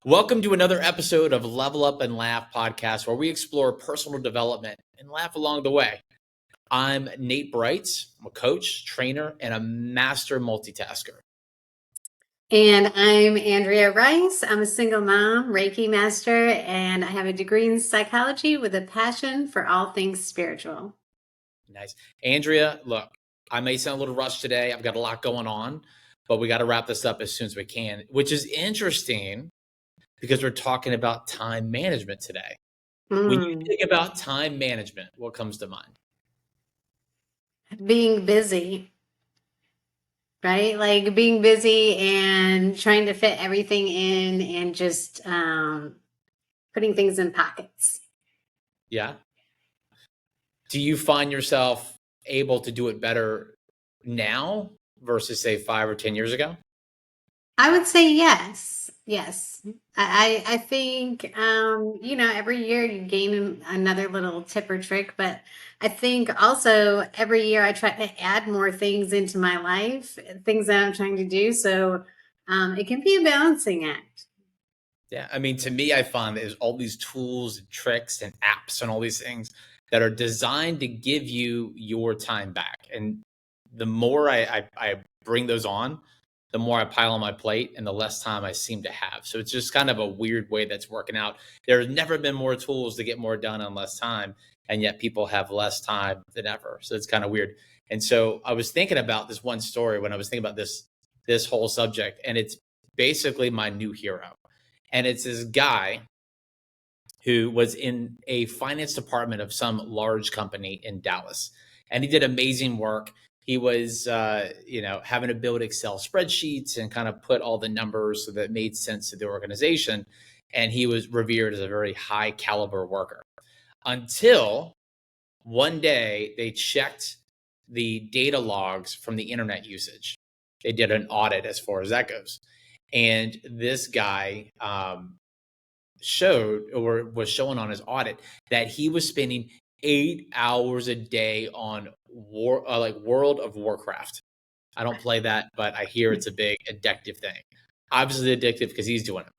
Welcome to another episode of Level Up and Laugh podcast, where we explore personal development and laugh along the way. I'm Nate Brights. I'm a coach, trainer, and a master multitasker. And I'm Andrea Rice. I'm a single mom, Reiki master, and I have a degree in psychology with a passion for all things spiritual. Nice. Andrea, look, I may sound a little rushed today. I've got a lot going on, but we got to wrap this up as soon as we can, which is interesting because we're talking about time management today. When you think about time management, what comes to mind? Being busy, right? Like being busy and trying to fit everything in and just putting things in pockets. Yeah. Do you find yourself able to do it better now versus say 5 or 10 years ago? I would say yes. Yes. I think, every year you gain another little tip or trick, but I think also every year I try to add more things into my life, things that I'm trying to do. So it can be a balancing act. Yeah. I mean, to me, I find there's all these tools and tricks and apps and all these things that are designed to give you your time back. And the more I bring those on, the more I pile on my plate and the less time I seem to have. So it's just kind of a weird way that's working out. There's never been more tools to get more done in less time. And yet people have less time than ever. So it's kind of weird. And so I was thinking about this one story when I was thinking about this whole subject. And it's basically my new hero. And it's this guy who was in a finance department of some large company in Dallas. And he did amazing work. He was, having to build Excel spreadsheets and kind of put all the numbers so that it made sense to the organization. And he was revered as a very high caliber worker until one day they checked the data logs from the internet usage. They did an audit as far as that goes. And this guy showed or was showing on his audit that he was spending 8 hours a day on World of Warcraft. I don't play that, but I hear it's a big addictive thing. Obviously addictive because he's doing it.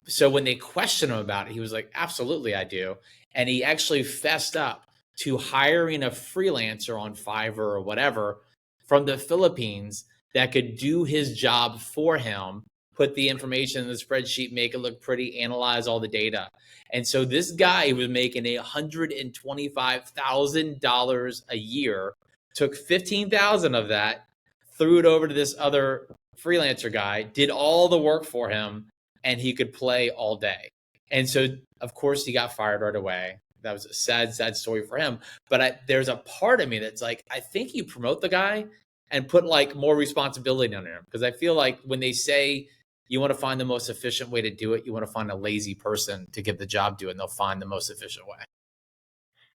So when they questioned him about it, he was like, absolutely, I do. And he actually fessed up to hiring a freelancer on Fiverr or whatever from the Philippines that could do his job for him, put the information in the spreadsheet, make it look pretty, analyze all the data. And so this guy was making $125,000 a year, took 15,000 of that, threw it over to this other freelancer guy, did all the work for him, and he could play all day. And so, of course, he got fired right away. That was a sad, sad story for him. But there's a part of me that's like, I think you promote the guy and put like more responsibility on him. Because I feel like when they say you want to find the most efficient way to do it, you want to find a lazy person to get the job done, and they'll find the most efficient way.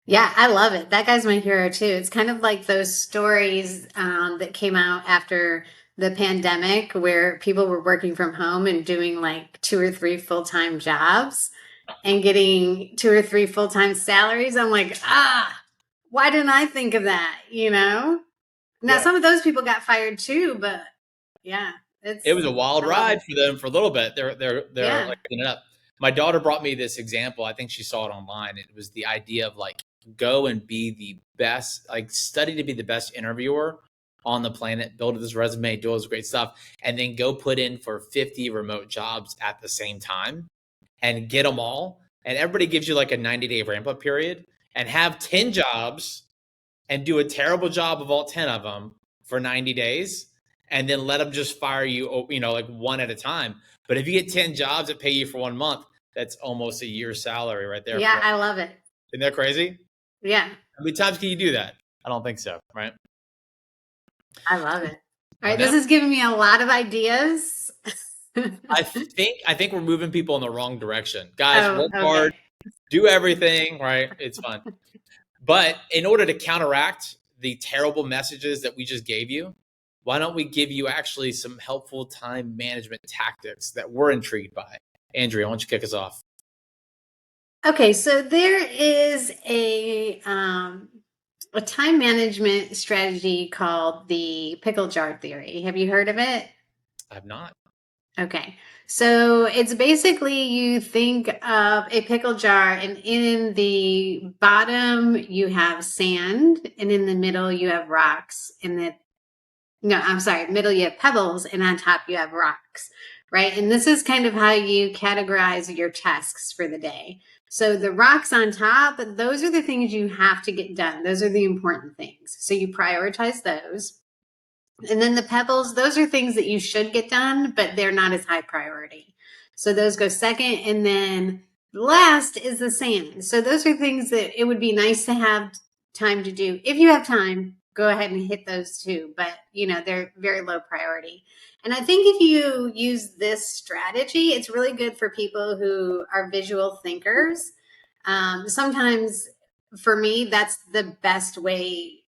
Yeah, I love it. That guy's my hero too. It's kind of like those stories that came out after the pandemic where people were working from home and doing like 2 or 3 full-time jobs and getting 2 or 3 full-time salaries. I'm like, why didn't I think of that? Now Yeah. some of those people got fired too, but yeah, It was a wild ride for them for a little bit. They're Yeah. like cleaning up. My daughter brought me this example. I think she saw it online. It was the idea of like, go and be the best, like study to be the best interviewer on the planet, build this resume, do all this great stuff, and then go put in for 50 remote jobs at the same time and get them all. And everybody gives you like a 90-day ramp up period and have 10 jobs and do a terrible job of all 10 of them for 90 days. And then let them just fire you, like one at a time. But if you get 10 jobs that pay you for 1 month, that's almost a year's salary right there. Yeah, I love it. Isn't that crazy? Yeah. How many times can you do that? I don't think so, right? I love it. All right, this is giving me a lot of ideas. I think we're moving people in the wrong direction. Guys, work hard, do everything, right? It's fun. But in order to counteract the terrible messages that we just gave you, why don't we give you actually some helpful time management tactics that we're intrigued by? Andrea, why don't you kick us off? Okay, so there is a time management strategy called the pickle jar theory. Have you heard of it? I have not. Okay. So it's basically you think of a pickle jar, and in the bottom you have sand, and in the middle you have rocks, and the no, I'm sorry, middle you have pebbles, and on top you have rocks, right? And this is kind of how you categorize your tasks for the day. So the rocks on top, those are the things you have to get done. Those are the important things. So you prioritize those. And then the pebbles, those are things that you should get done, but they're not as high priority. So those go second. And then last is the sand. So those are things that it would be nice to have time to do. If you have time, go ahead and hit those too. But, they're very low priority. And I think if you use this strategy, it's really good for people who are visual thinkers. Sometimes for me, that's the best way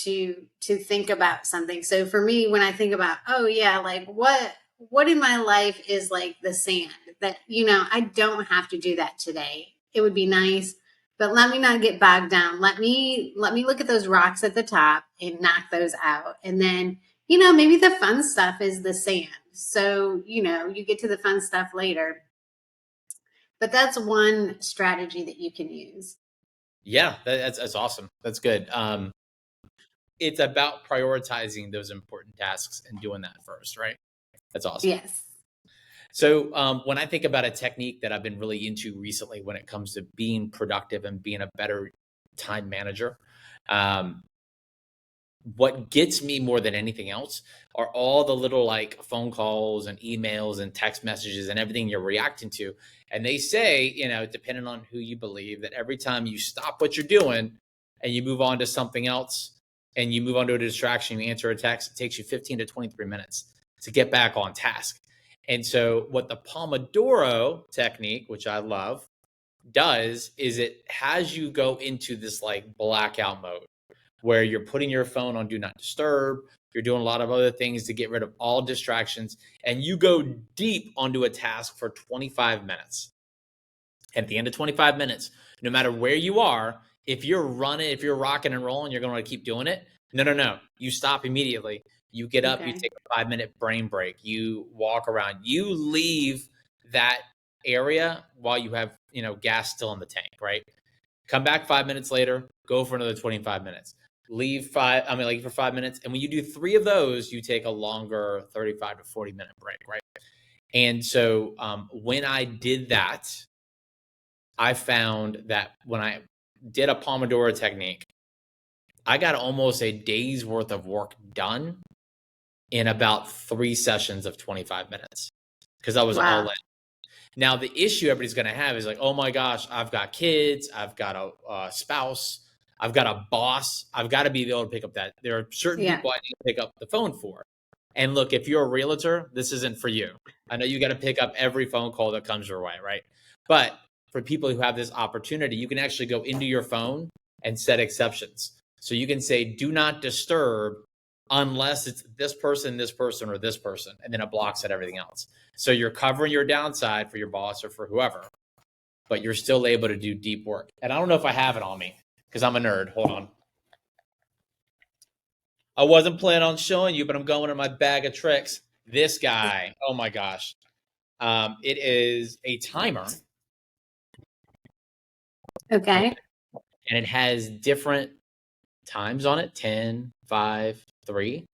to think about something. So for me, when I think about, oh yeah, like what in my life is like the sand that, I don't have to do that today. It would be nice, but let me not get bogged down. Let me look at those rocks at the top and knock those out. And then, maybe the fun stuff is the sand. So, you get to the fun stuff later. But that's one strategy that you can use. Yeah, that's awesome. That's good. It's about prioritizing those important tasks and doing that first, right? That's awesome. Yes. So when I think about a technique that I've been really into recently when it comes to being productive and being a better time manager, um, what gets me more than anything else are all the little like phone calls and emails and text messages and everything you're reacting to. And they say, depending on who you believe, that every time you stop what you're doing and you move on to something else and you move on to a distraction, you answer a text, it takes you 15 to 23 minutes to get back on task. And so, what the Pomodoro technique, which I love, does is it has you go into this like blackout mode where you're putting your phone on do not disturb. You're doing a lot of other things to get rid of all distractions, and you go deep onto a task for 25 minutes. At the end of 25 minutes, no matter where you are, if you're running, if you're rocking and rolling, you're going to keep doing it. No. You stop immediately. You get up, you Okay. take a 5-minute brain break, you walk around, you leave that area while you have, gas still in the tank, right? Come back 5 minutes later, go for another 25 minutes. Leave for 5 minutes. And when you do three of those, you take a longer 35 to 40-minute break, right? And so when I did that, I found that when I did a Pomodoro technique, I got almost a day's worth of work done in about 3 sessions of 25 minutes because I was all Wow. in. Now, the issue everybody's going to have is like, oh my gosh, I've got kids, I've got a spouse, I've got a boss. I've got to be able to pick up that. There are certain Yeah. people I need to pick up the phone for. And look, if you're a realtor, this isn't for you. I know you got to pick up every phone call that comes your way, right? But for people who have this opportunity, you can actually go into your phone and set exceptions. So you can say, do not disturb unless it's this person, or this person, and then it blocks out everything else. So you're covering your downside for your boss or for whoever, but you're still able to do deep work. And I don't know if I have it on me because I'm a nerd. Hold on. I wasn't planning on showing you, but I'm going in my bag of tricks. This guy, oh my gosh. It is a timer. Okay. Okay. And it has different times on it 10, 5, 3.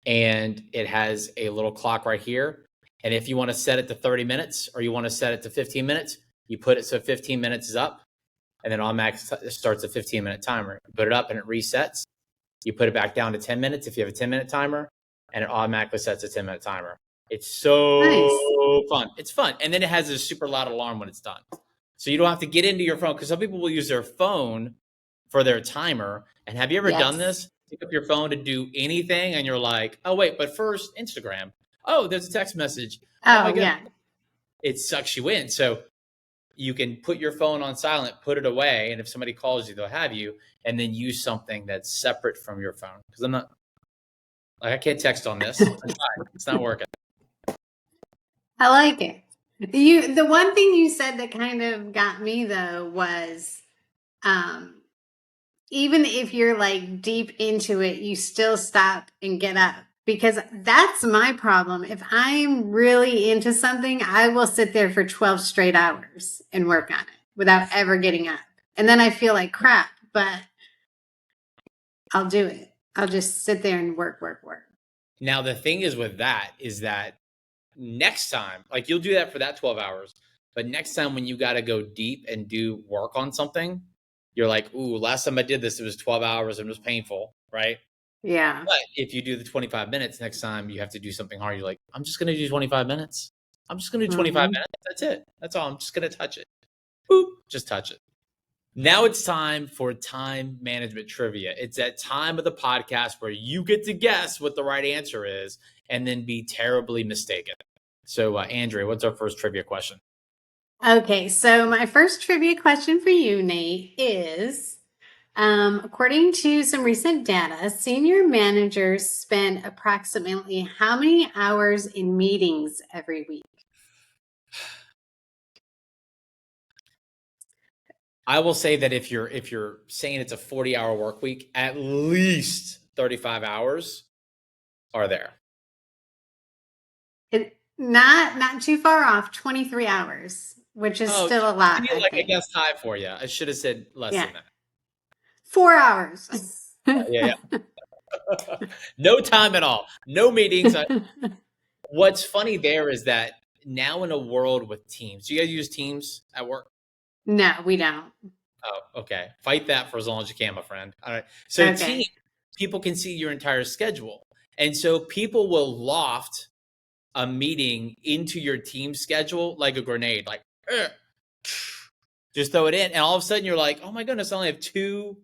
And it has a little clock right here. And if you want to set it to 30 minutes or you want to set it to 15 minutes, you put it so 15 minutes is up and then automatically starts a 15-minute timer. You put it up and it resets. You put it back down to 10 minutes if you have a 10-minute timer, and it automatically sets a 10-minute timer. It's so Nice. fun. It's fun. And then it has a super loud alarm when it's done. So you don't have to get into your phone because some people will use their phone for their timer. And have you ever done Yes. this? Pick up your phone to do anything and you're like, oh, wait, but first Instagram. Oh, there's a text message. Oh my Oh, God. yeah. It sucks you in. So you can put your phone on silent, put it away, and if somebody calls you, they'll have you, and then use something that's separate from your phone. Because I'm not like I can't text on this. It's not working. I like it. The one thing you said that kind of got me though was um even if you're like deep into it, you still stop and get up because that's my problem. If I'm really into something, I will sit there for 12 straight hours and work on it without ever getting up. And then I feel like crap, but I'll do it. I'll just sit there and work, work, work. Now, the thing is with that is that next time, like you'll do that for that 12 hours, but next time when you got to go deep and do work on something, you're like, ooh, last time I did this, it was 12 hours and it was painful, right? Yeah. But if you do the 25 minutes next time you have to do something hard, you're like, I'm just going to do 25 minutes. I'm just going to do 25 Mhm. minutes. That's it. That's all. I'm just going to touch it. Boop, just touch it. Now it's time for time management trivia. It's that time of the podcast where you get to guess what the right answer is and then be terribly mistaken. So, Andrea, what's our first trivia question? Okay, so my first trivia question for you, Nate, is according to some recent data, senior managers spend approximately how many hours in meetings every week? I will say that if you're saying it's a 40-hour work week, at least 35 hours are there. Not too far off, 23 hours, which is Oh, still a I lot, need I like a think. guess high for you. I should have said less Yeah, than that. 4 hours. Yeah, yeah. No time at all. No meetings. What's funny there is that now in a world with Teams, do you guys use Teams at work? No, we don't. Oh, okay. Fight that for as long as you can, my friend. All right. So Teams, Okay. people can see your entire schedule. And so people will loft a meeting into your team schedule like a grenade, like just throw it in. And all of a sudden you're like, oh my goodness, I only have two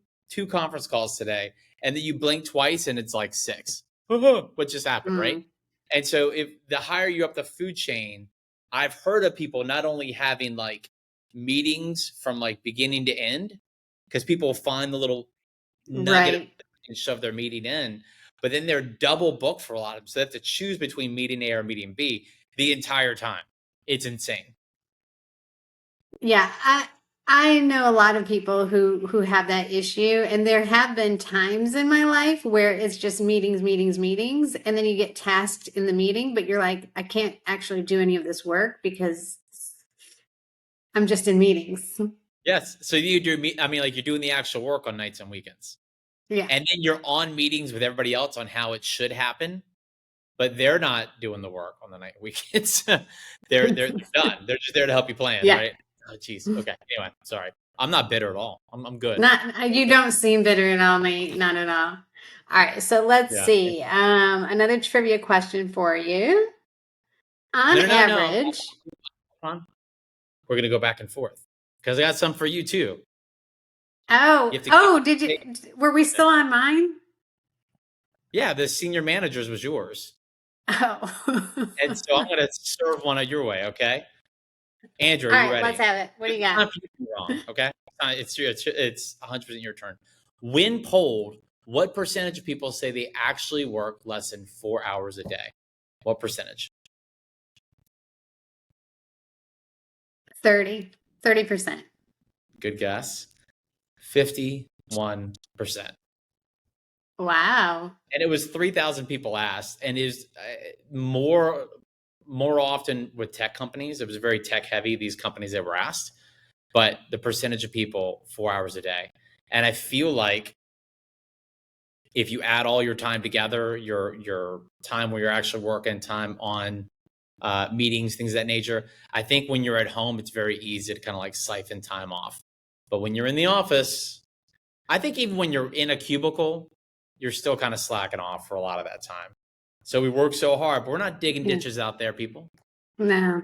conference calls today. And then you blink twice and it's like six. What just happened, right? Mm, And so if the higher you up the food chain, I've heard of people not only having like meetings from like beginning to end, because people find the little nugget right. and shove their meeting in, but then they're double booked for a lot of them. So they have to choose between meeting A or meeting B the entire time. It's insane. Yeah, I know a lot of people who have that issue, and there have been times in my life where it's just meetings, meetings, meetings, and then you get tasked in the meeting, but you're like, I can't actually do any of this work because I'm just in meetings. Yes. So you do, I mean, like you're doing the actual work on nights and weekends. Yeah. And then you're on meetings with everybody else on how it should happen, but they're not doing the work on the night and weekends. They're done. They're just there to help you plan, Yeah. right? Oh, geez. Okay. Anyway, sorry. I'm not bitter at all. I'm good. Not you don't seem bitter at all, mate. Not at all. All right, so let's Yeah. see. Another trivia question for you. On No, no, no, no. average, Hold on. We're gonna go back and forth because I got some for you too. You oh, have to oh, did you take. were we still on mine? Yeah, the senior managers was yours, Oh. and so I'm gonna serve one of your way. Okay, Andrew, are All you right, let's ready? have it. What do It's you got? time for you to be wrong. Okay, it's 100% your turn. When polled, what percentage of people say they actually work less than 4 hours a day? What percentage? 30%. Good guess. 51%. Wow. And it was 3,000 people asked, and is more often with tech companies. It was very tech heavy. These companies that were asked, but the percentage of people 4 hours a day, and I feel like if you add all your time together, your time where you're actually working, time on meetings, things of that nature. I think when you're at home, it's very easy to kind of like siphon time off. But when you're in the office, I think even when you're in a cubicle, you're still kind of slacking off for a lot of that time. So we work so hard, but we're not digging Yeah. ditches out there, people. No.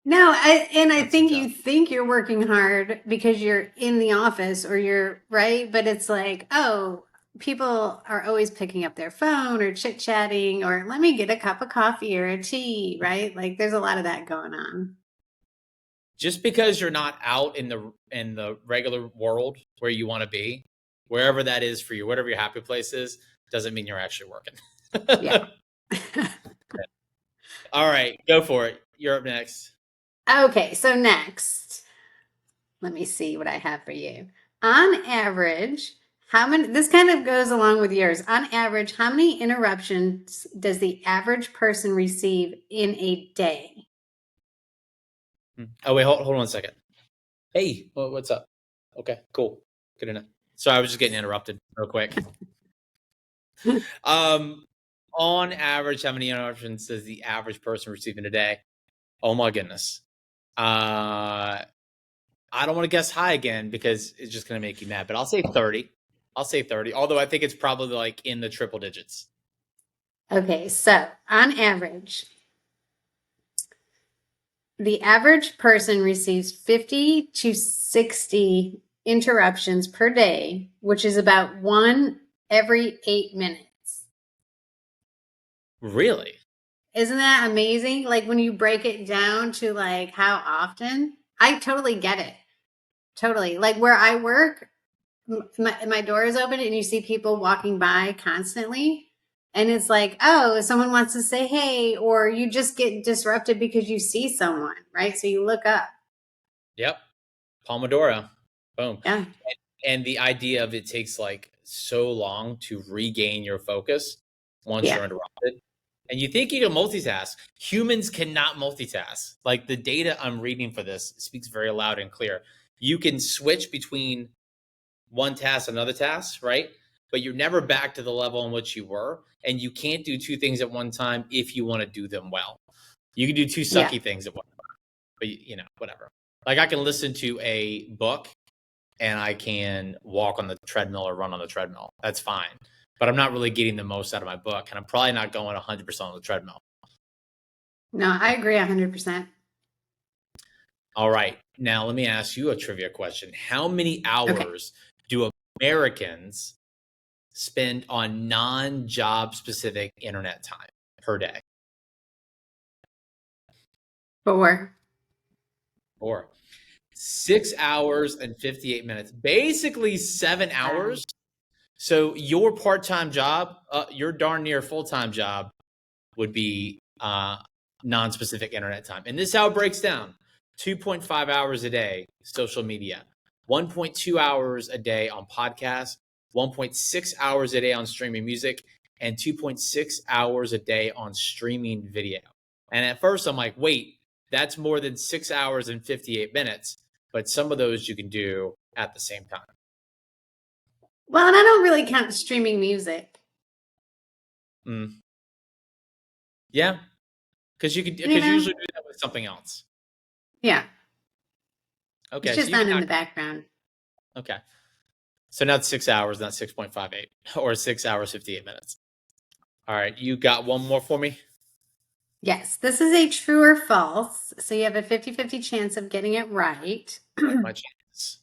No, I Not so think tough. you think you're working hard because you're in the office or you're right, but it's like, oh, people are always picking up their phone or chit-chatting or let me get a cup of coffee or a tea, right? Like there's a lot of that going on. Just because you're not out in the regular world where you want to be, wherever that is for you, whatever your happy place is, doesn't mean you're actually working. Yeah. All right, go for it. You're up next. Okay, so next, let me see what I have for you. On average, This kind of goes along with yours. On average, how many interruptions does the average person receive in a day? Oh wait, hold on a second. Hey, what's up? Okay, cool, good enough. Sorry, I was just getting interrupted real quick. On average, how many interruptions does the average person receive in a day? Oh my goodness. I don't want to guess high again because it's just going to make you mad, but I'll say 30. I'll say 30, although I think it's probably like in the triple digits. Okay, so on average, the average person receives 50 to 60 interruptions per day, which is about one every 8 minutes. Really? Isn't that amazing? Like when you break it down to like how often, I totally get it. Totally. Like where I work, my door is open and you see people walking by constantly. And it's like, oh, someone wants to say hey, or you just get disrupted because you see someone, right? So you look up. Yep. Pomodoro. Boom. Yeah. And the idea of it takes like so long to regain your focus once Yeah. you're interrupted. And you think you can multitask. Humans cannot multitask. Like the data I'm reading for this speaks very loud and clear. You can switch between one task, another task, right? But you're never back to the level in which you were. And you can't do two things at one time if you want to do them well. You can do two Yeah. sucky things at one time, but whatever. Like I can listen to a book and I can walk on the treadmill or run on the treadmill. That's fine. But I'm not really getting the most out of my book. And I'm probably not going 100% on the treadmill. No, I agree 100%. All right. Now, let me ask you a trivia question. How many Okay. hours do Americans spend on non-job specific internet time per day? 4. Or 6 hours and 58 minutes, basically 7 hours. So your part-time job, your darn near full-time job would be non-specific internet time. And this is how it breaks down. 2.5 hours a day, social media, 1.2 hours a day on podcasts, 1.6 hours a day on streaming music, and 2.6 hours a day on streaming video. And at first I'm like, wait, that's more than 6 hours and 58 minutes. But some of those you can do at the same time. Well, and I don't really count streaming music. Yeah, because you usually do that with something else. Yeah. Okay, It's so just you on can in the background. Okay. So not 6 hours, not 6.58 or 6 hours, 58 minutes. All right. You got one more for me? Yes, this is a true or false. So you have a 50-50 chance of getting it right. My chance.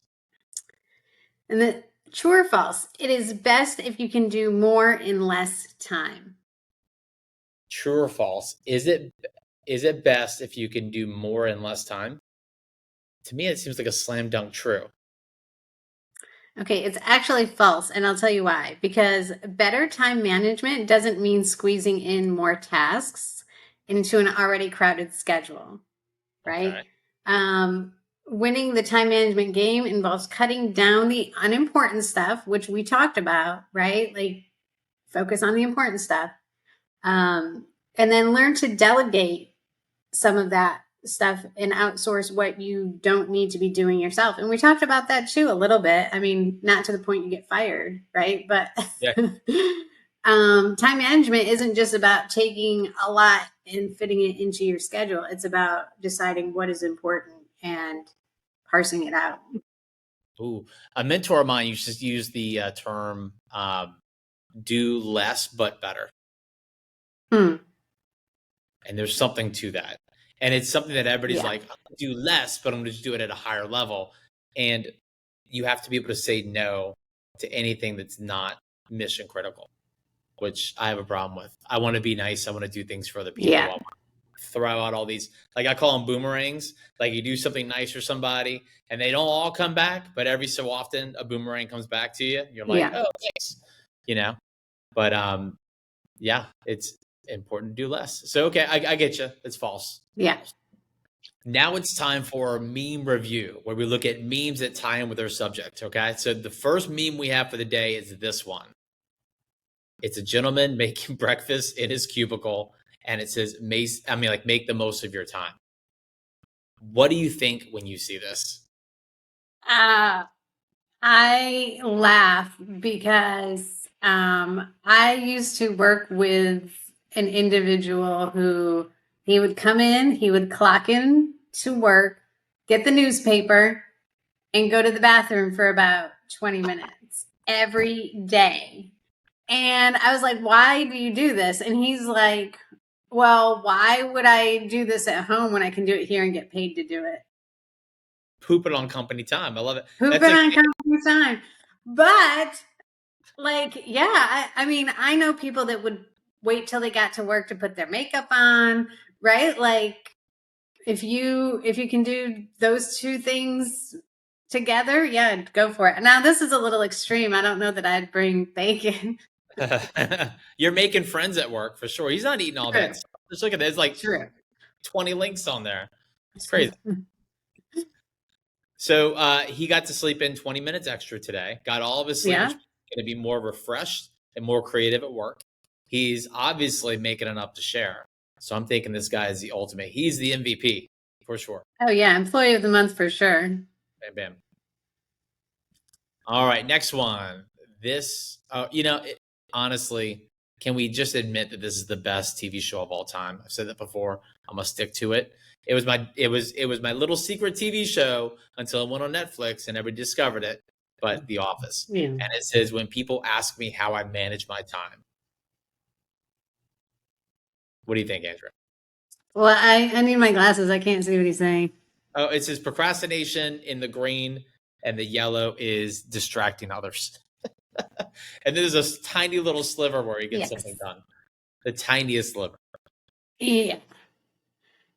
And the true or false, it is best if you can do more in less time. True or false? Is it best if you can do more in less time? To me, it seems like a slam dunk true. Okay, it's actually false, and I'll tell you why. Because better time management doesn't mean squeezing in more tasks into an already crowded schedule, right? Okay. Winning the time management game involves cutting down the unimportant stuff, which we talked about, right? Like focus on the important stuff. And then learn to delegate some of that stuff and outsource what you don't need to be doing yourself. And we talked about that too a little bit. I mean, not to the point you get fired, right? But Yeah. time management isn't just about taking a lot and fitting it into your schedule. It's about deciding what is important and parsing it out. Ooh, a mentor of mine used to use the term "do less but better," and there's something to that. And it's something that everybody's Yeah. like, I'm gonna do less, but I'm going to do it at a higher level. And you have to be able to say no to anything that's not mission critical, which I have a problem with. I want to be nice. I want to do things for other people. I Yeah. want to throw out all these, like I call them boomerangs. Like you do something nice for somebody and they don't all come back, but every so often a boomerang comes back to you. You're like, Yeah. oh, thanks, you know? But yeah, it's important to do less. So, okay, I get you. It's false. Yeah. Now it's time for our meme review, where we look at memes that tie in with our subject. Okay. So the first meme we have for the day is this one. It's a gentleman making breakfast in his cubicle, and it says, make the most of your time. What do you think when you see this? I laugh because I used to work with an individual who he would come in, he would clock in to work, get the newspaper, and go to the bathroom for about 20 minutes every day. And I was like, why do you do this? And he's like, well, why would I do this at home when I can do it here and get paid to do it? Pooping on company time. I love it. That's Pooping like, on company time. But like, yeah, I mean, I know people that would wait till they got to work to put their makeup on, right? Like if you can do those two things together, yeah, go for it. Now this is a little extreme. I don't know that I'd bring bacon. you're making friends at work for sure. He's not eating all that True. stuff. Just look at this, like True. 20 links on there. It's crazy. So he got to sleep in 20 minutes extra today, got all of his sleep, Yeah. which is going to be more refreshed and more creative at work. He's obviously making enough to share. So I'm thinking this guy is the ultimate. He's the MVP for sure. Oh yeah, employee of the month for sure. Bam, bam. All right, next one. This, honestly, can we just admit that this is the best TV show of all time? I've said that before. I'm gonna stick to it. It was my little secret TV show until it went on Netflix and everybody discovered it. But The Office, Yeah. and it says when people ask me how I manage my time. What do you think, Andrew? Well, I need my glasses. I can't see what he's saying. Oh, it says procrastination in the green, and the yellow is distracting others. And there's a tiny little sliver where you get Yes. something done. The tiniest sliver. Yeah.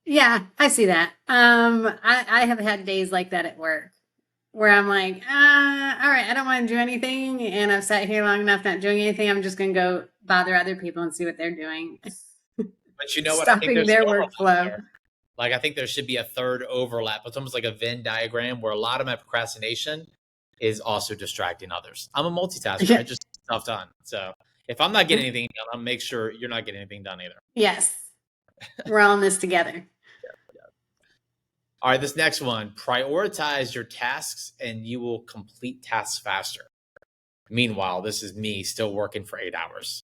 Yeah, I see that. I have had days like that at work where I'm like, all right, I don't want to do anything, and I've sat here long enough not doing anything. I'm just gonna go bother other people and see what they're doing. But you know what? I think Stopping there's their an overlap workflow. there. Like, I think there should be a third overlap. It's almost like a Venn diagram where a lot of my procrastination is also distracting others. I'm a multitasker. I Yeah. just get stuff done. So if I'm not getting anything done, I'll make sure you're not getting anything done either. Yes. We're all in this together. All right, this next one, prioritize your tasks and you will complete tasks faster. Meanwhile, this is me still working for 8 hours.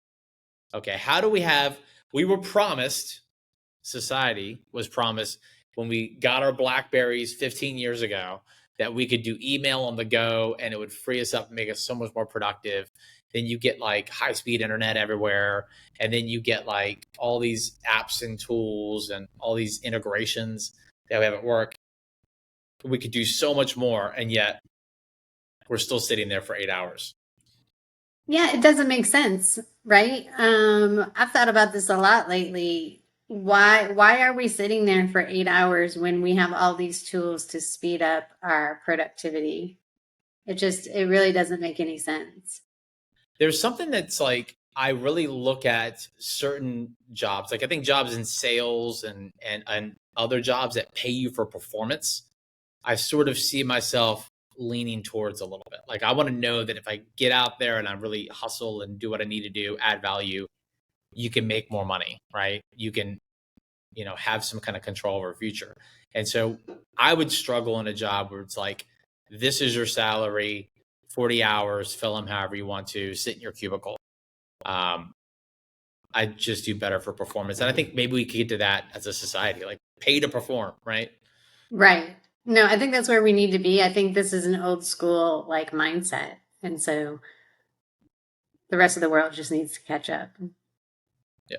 Okay, we were promised, society was promised when we got our Blackberries 15 years ago that we could do email on the go and it would free us up and make us so much more productive. Then you get like high speed internet everywhere. And then you get like all these apps and tools and all these integrations that we have at work. We could do so much more. And yet we're still sitting there for 8 hours. Yeah, it doesn't make sense, right? I've thought about this a lot lately. Why are we sitting there for 8 hours when we have all these tools to speed up our productivity? It really doesn't make any sense. There's something that's like, I really look at certain jobs. Like I think jobs in sales and other jobs that pay you for performance. I sort of see myself leaning towards a little bit. Like I want to know that if I get out there and I really hustle and do what I need to do, add value, you can make more money, right? You can, have some kind of control over future. And so I would struggle in a job where it's like, this is your salary, 40 hours, fill them however you want to, sit in your cubicle. I just do better for performance. And I think maybe we could get to that as a society, like pay to perform, right? Right. No, I think that's where we need to be. I think this is an old school like mindset. And so the rest of the world just needs to catch up. Yeah.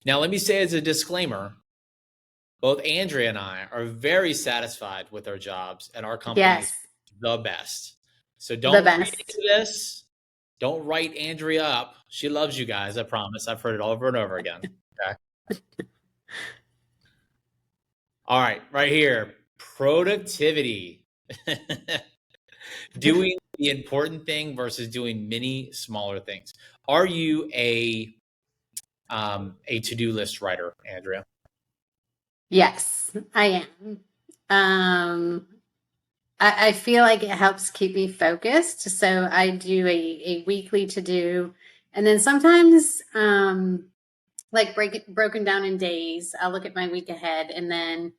Now, let me say as a disclaimer, both Andrea and I are very satisfied with our jobs and our company Yes. is the best. So The don't read best. into this. Don't write Andrea up. She loves you guys. I promise. I've heard it over and over again. Okay. All right. Right here. Productivity. Doing the important thing versus doing many smaller things. Are you a to-do list writer, Andrea? Yes, I am. Um, I feel like it helps keep me focused. So I do a weekly to do, and then sometimes like broken down in days. I'll look at my week ahead, and then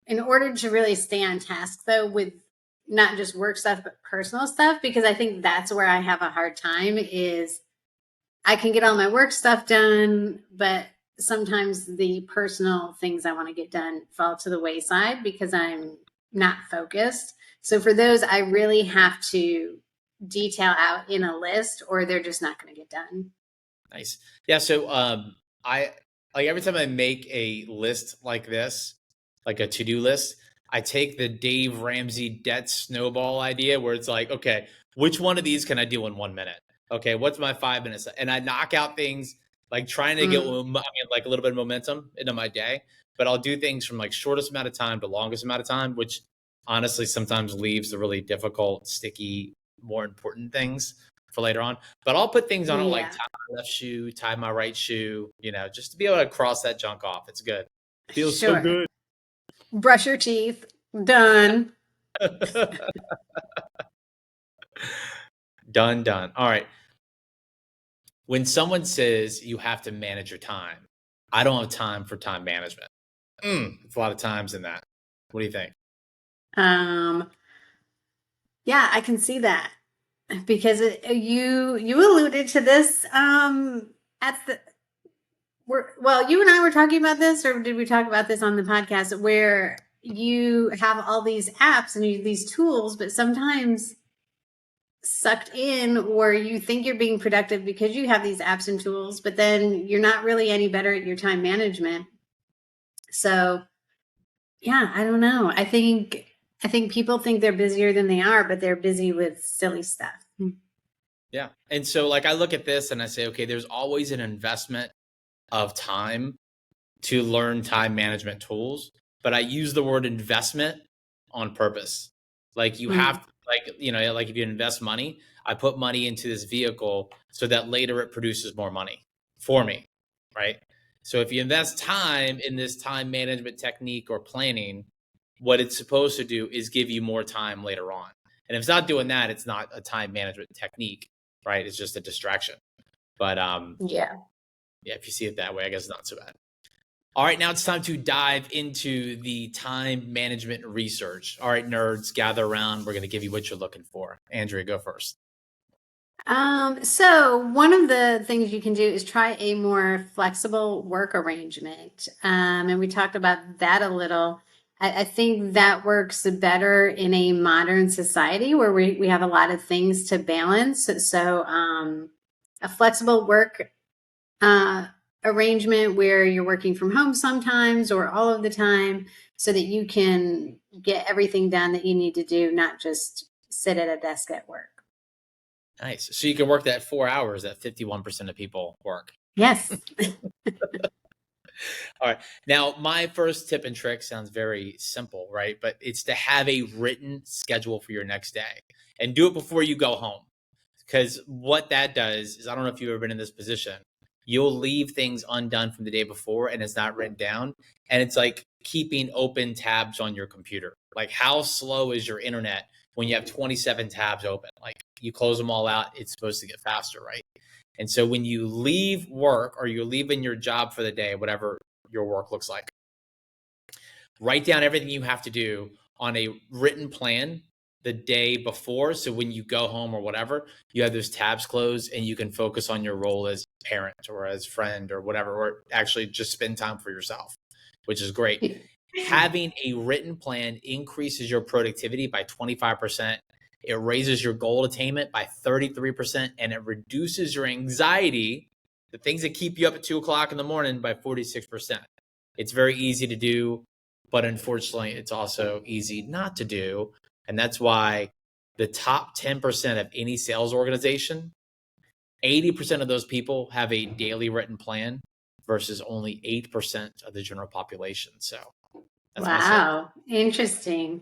in order to really stay on task though with not just work stuff but personal stuff, because I think that's where I have a hard time is I can get all my work stuff done, but sometimes the personal things I want to get done fall to the wayside because I'm not focused. So for those, I really have to detail out in a list or they're just not going to get done. Nice. Yeah. So I like every time I make a list like this, like a to-do list, I take the Dave Ramsey debt snowball idea where it's like, okay, which one of these can I do in 1 minute? Okay, what's my 5 minutes? And I knock out things like trying to get like a little bit of momentum into my day, but I'll do things from like shortest amount of time to longest amount of time, which honestly sometimes leaves the really difficult, sticky, more important things for later on. But I'll put things on it like Yeah, tie my left shoe, tie my right shoe, just to be able to cross that junk off. It's good. Feels so sure. good. Brush your teeth. Done. Done, done. All right. When someone says you have to manage your time, I don't have time for time management. It's a lot of times in that. What do you think? Um, yeah, I can see that because you alluded to this at the well, you and I were talking about this, or did we talk about this on the podcast where you have all these apps and these tools, but sometimes sucked in, or you think you're being productive because you have these apps and tools, but then you're not really any better at your time management. So, yeah, I don't know. I think people think they're busier than they are, but they're busy with silly stuff. Yeah. And so, like, I look at this and I say, okay, there's always an investment of time to learn time management tools, but I use the word investment on purpose. Like you have Mm. to, like if you invest money, I put money into this vehicle so that later it produces more money for me, right? So if you invest time in this time management technique or planning, what it's supposed to do is give you more time later on. And if it's not doing that, it's not a time management technique, right? It's just a distraction. But Yeah. yeah, if you see it that way, I guess it's not so bad. All right, now it's time to dive into the time management research. All right, nerds, gather around. We're going to give you what you're looking for. Andrea, go first. So one of the things you can do is try a more flexible work arrangement. And we talked about that a little. I think that works better in a modern society where we have a lot of things to balance. So, a flexible work uh, arrangement where you're working from home sometimes or all of the time so that you can get everything done that you need to do, not just sit at a desk at work. Nice. So you can work that 4 hours that 51% of people work. Yes. All right. Now, my first tip and trick sounds very simple, right? But it's to have a written schedule for your next day and do it before you go home. Because what that does is, I don't know if you've ever been in this position, you'll leave things undone from the day before and it's not written down. And it's like keeping open tabs on your computer. Like, how slow is your internet when you have 27 tabs open? Like, you close them all out, it's supposed to get faster, right? And so when you leave work or you're leaving your job for the day, whatever your work looks like, write down everything you have to do on a written plan the day before. So when you go home or whatever, you have those tabs closed and you can focus on your role as parent or as friend or whatever, or actually just spend time for yourself, which is great. Having a written plan increases your productivity by 25%. It raises your goal attainment by 33%, and it reduces your anxiety, the things that keep you up at 2 o'clock in the morning, by 46%. It's very easy to do, but unfortunately, it's also easy not to do. And that's why the top 10% of any sales organization, 80% of those people have a daily written plan versus only 8% of the general population. So that's my tip. Wow. Interesting.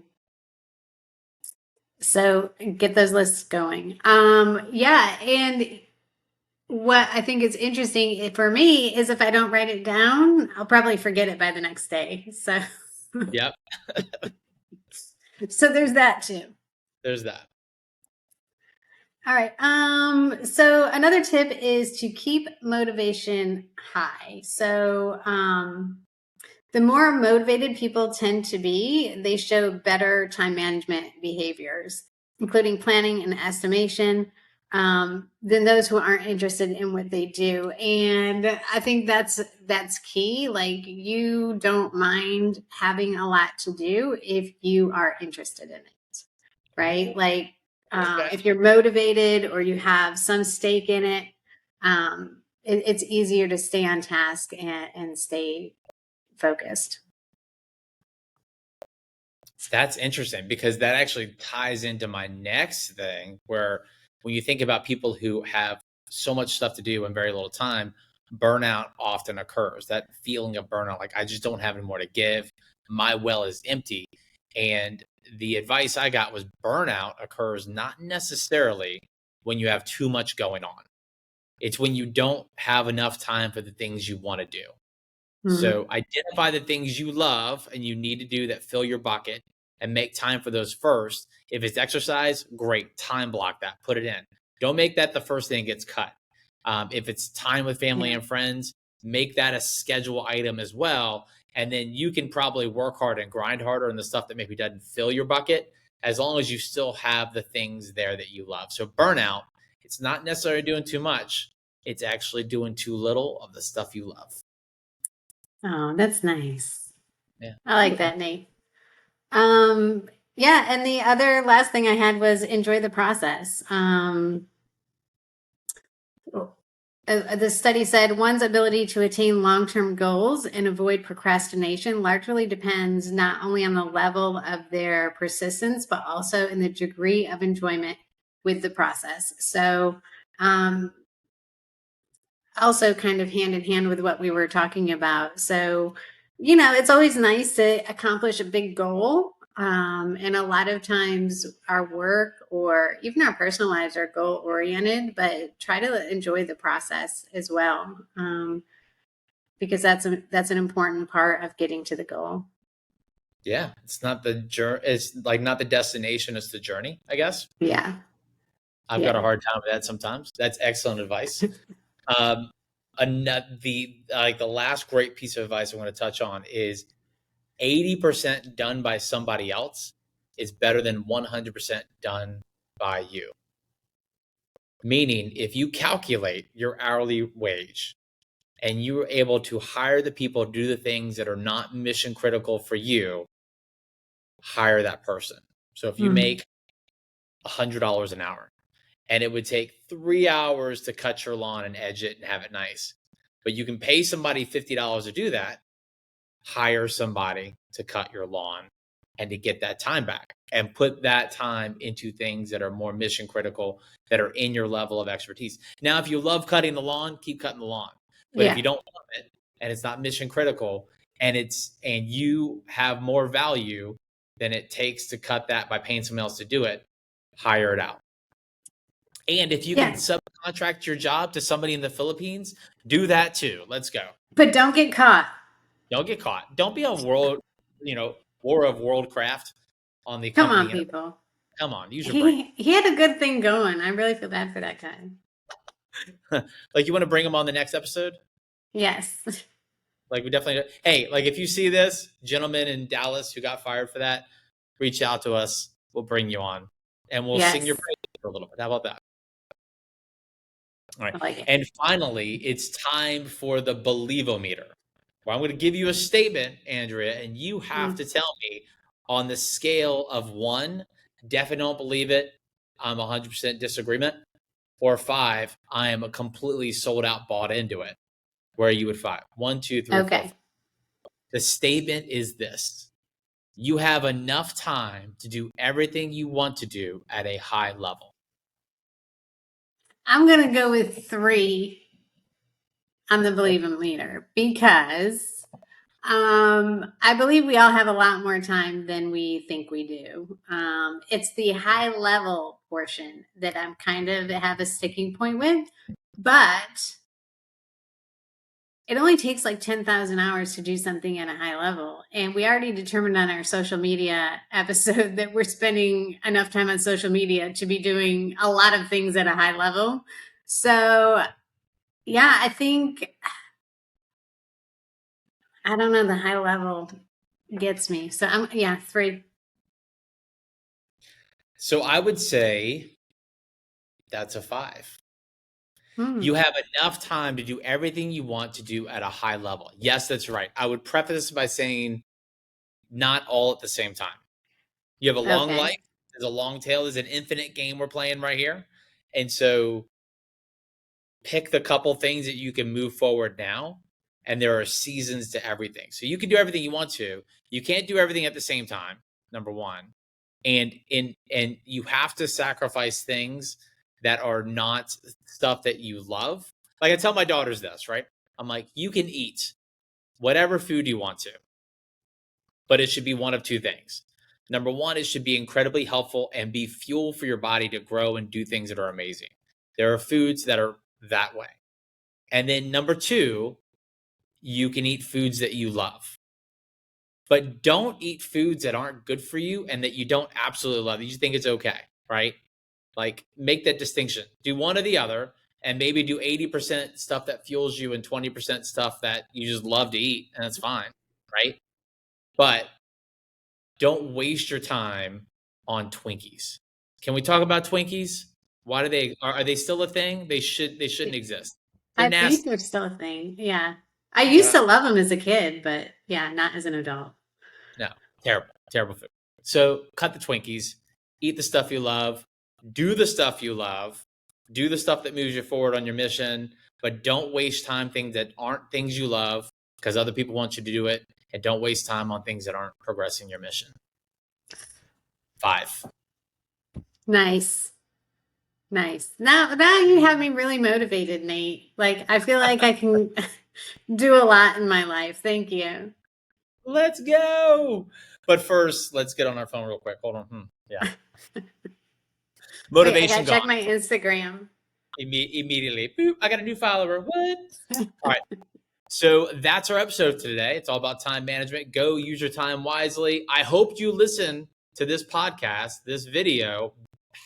So get those lists going. Yeah. And what I think is interesting for me is if I don't write it down, I'll probably forget it by the next day. So Yep. So there's that too. There's that. All right. So another tip is to keep motivation high. So, the more motivated people tend to be, they show better time management behaviors, including planning and estimation, than those who aren't interested in what they do. And I think that's key. Like, you don't mind having a lot to do if you are interested in it, right? Like, Okay. if you're motivated or you have some stake in it, it's easier to stay on task and stay focused. That's interesting because that actually ties into my next thing where when you think about people who have so much stuff to do in very little time, burnout often occurs. That feeling of burnout, like I just don't have any more to give. My well is empty. And the advice I got was burnout occurs not necessarily when you have too much going on. It's when you don't have enough time for the things you want to do. Mhm. So identify the things you love and you need to do that fill your bucket and make time for those first. If it's exercise, great. Time block that, put it in. Don't make that the first thing that gets cut. If it's time with family Yeah. and friends, make that a schedule item as well. And then you can probably work hard and grind harder on the stuff that maybe doesn't fill your bucket as long as you still have the things there that you love. So burnout, it's not necessarily doing too much. It's actually doing too little of the stuff you love. Oh, that's nice. Yeah. I like that, Nate. Yeah, and the other last thing I had was enjoy the process. The study said one's ability to attain long-term goals and avoid procrastination largely depends not only on the level of their persistence, but also in the degree of enjoyment with the process. So, um, also kind of hand in hand with what we were talking about. So, it's always nice to accomplish a big goal. And a lot of times our work or even our personal lives are goal oriented, but try to enjoy the process as well. Because that's an important part of getting to the goal. Yeah, it's not the journey. It's like not the destination; it's the journey. I guess Yeah. I've got a Yeah. hard time with that sometimes. That's excellent advice. Um, the last great piece of advice I want to touch on is 80% done by somebody else is better than 100% done by you. Meaning, if you calculate your hourly wage and you're able to hire the people to do the things that are not mission critical for you, hire that person. So if you Mm. make $100 an hour and it would take 3 hours to cut your lawn and edge it and have it nice, but you can pay somebody $50 to do that, hire somebody to cut your lawn and to get that time back and put that time into things that are more mission critical that are in your level of expertise. Now, if you love cutting the lawn, keep cutting the lawn. But if Yeah. you don't love it and it's not mission critical and you have more value than it takes to cut that by paying someone else to do it, hire it out. And if you can Yeah. subcontract your job to somebody in the Philippines, do that too. Let's go. But don't get caught. Don't get caught. Don't be a war of worldcraft on the Come company on, internet. people. Come on, use your brain. He had a good thing going. I really feel bad for that guy. Like you want to bring him on the next episode? Yes. Like we definitely. Hey, like if you see this gentleman in Dallas who got fired for that, reach out to us. We'll bring you on, and we'll sing your Yes. praise for a little bit. How about that? All right. I like it. And finally, it's time for the believometer. Well, I'm going to give you a statement, Andrea, and you have Mm. to tell me on the scale of one, definitely don't believe it, I'm 100% disagreement, or five, I am a completely sold out, bought into it. Where you would five? One, two, three, four, Okay. five. The statement is this: you have enough time to do everything you want to do at a high level. I'm going to go with 3 on the believe in leader because I believe we all have a lot more time than we think we do. It's the high level portion that I'm kind of have a sticking point with, but it only takes like 10,000 hours to do something at a high level. And we already determined on our social media episode that we're spending enough time on social media to be doing a lot of things at a high level. So, yeah, I think, I don't know, the high level gets me. So, yeah, 3. So I would say that's a 5. Hmm. You have enough time to do everything you want to do at a high level. Yes, that's right. I would preface this by saying not all at the same time. You have a long Okay. life, there's a long tail, there's an infinite game we're playing right here. And so pick the couple things that you can move forward now. And there are seasons to everything. So you can do everything you want to. You can't do everything at the same time, number one. And you have to sacrifice things that are not stuff that you love. Like I tell my daughters this, right? I'm like, you can eat whatever food you want to, but it should be one of two things. Number one, it should be incredibly helpful and be fuel for your body to grow and do things that are amazing. There are foods that are that way. And then number two, you can eat foods that you love. But don't eat foods that aren't good for you and that you don't absolutely love. You just think it's okay, right? Like make that distinction. Do one or the other, and maybe do 80% stuff that fuels you and 20% stuff that you just love to eat, and that's fine, right? But don't waste your time on Twinkies. Can we talk about Twinkies? Why do they are they still a thing? They shouldn't exist. They're I think nasty. they're still a thing. Yeah. I used to love them as a kid, but yeah, not as an adult. No, terrible, terrible food. So cut the Twinkies, eat the stuff you love, do the stuff you love, do the stuff that moves you forward on your mission, but don't waste time things that aren't things you love because other people want you to do it, and don't waste time on things that aren't progressing your mission. 5. Nice. Nice. Now you have me really motivated, Nate. Like I feel like I can do a lot in my life. Thank you. Let's go. But first, let's get on our phone real quick. Hold on. Yeah. Wait, I gotta Motivation gone. check my Instagram. Immediately. Boop, I got a new follower. What? All right. So that's our episode today. It's all about time management. Go use your time wisely. I hope you listen to this podcast, this video.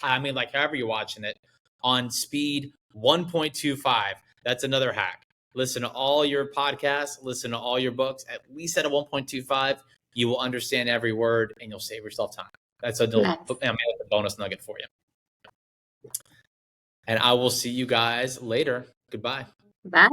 I mean, like however you're watching it on speed 1.25. That's another hack. Listen to all your podcasts, listen to all your books, at least at a 1.25. You will understand every word and you'll save yourself time. That's a Nice. bonus nugget for you. And I will see you guys later. Goodbye. Bye.